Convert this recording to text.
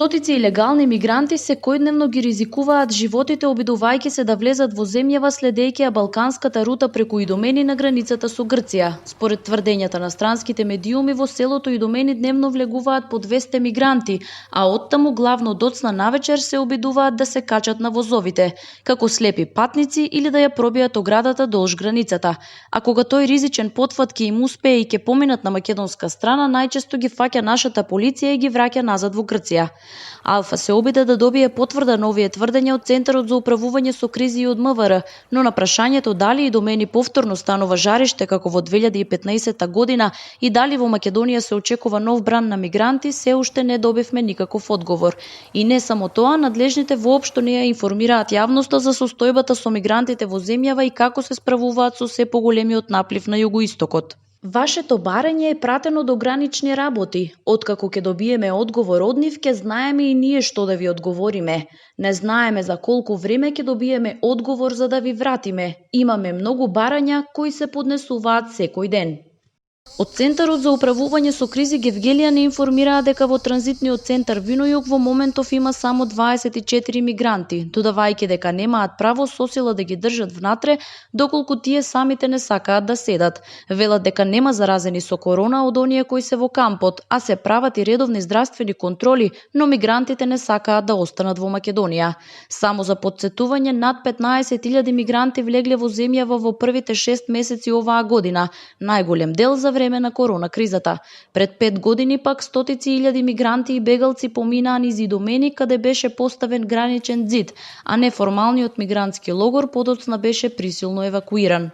Стотици илегални мигранти секојдневно ги ризикуваат животите обидувајќи се да влезат во земјава следејќи ја балканската рута преку Идомени на границата со Грција. Според тврдењата на странските медиуми, во селото Идомени дневно влегуваат по 200 мигранти, а оттаму главно доцна навечер се обидуваат да се качат на возовите, како слепи патници или да ја пробијат оградата долж границата. А кога тој ризичен потфат ќе им успее и ќе поминат на македонска страна, најчесто ги фаќа нашата полиција и ги враќа назад во Грција. Алфа се обиде да добие потврда на овие тврдења од Центарот за управување со кризи и од МВР, но на прашањето дали Идомени повторно станува жариште како во 2015 година и дали во Македонија се очекува нов бран на мигранти, се уште не добивме никаков одговор. И не само тоа, надлежните воопшто не ја информираат јавноста за состојбата со мигрантите во земјава и како се справуваат со се поголемиот наплив на југоистокот. Вашето барање е пратено до гранични работи. Откако ќе добиеме одговор од нив, ќе знаеме и ние што да ви одговориме. Не знаеме за колку време ќе добиеме одговор за да ви вратиме. Имаме многу барања кои се поднесуваат секој ден. Од Центарот за управување со кризи Гевгелија не информираа дека во транзитниот центар Винојук во моментов има само 24 мигранти, додавајќи дека немаат право со сила да ги држат внатре доколку тие самите не сакаат да седат. Велат дека нема заразени со корона од оние кои се во кампот, а се прават и редовни здравствени контроли, но мигрантите не сакаат да останат во Македонија. Само за потсетување, над 15.000 мигранти влегле во земјава во првите 6 месеци оваа година, најголем дел за време на корона кризата. Пред 5 години пак стотици илјади мигранти и бегалци поминаа низ Идомени каде беше поставен граничен ѕид, а неформалниот мигрантски логор подоцна беше присилно евакуиран.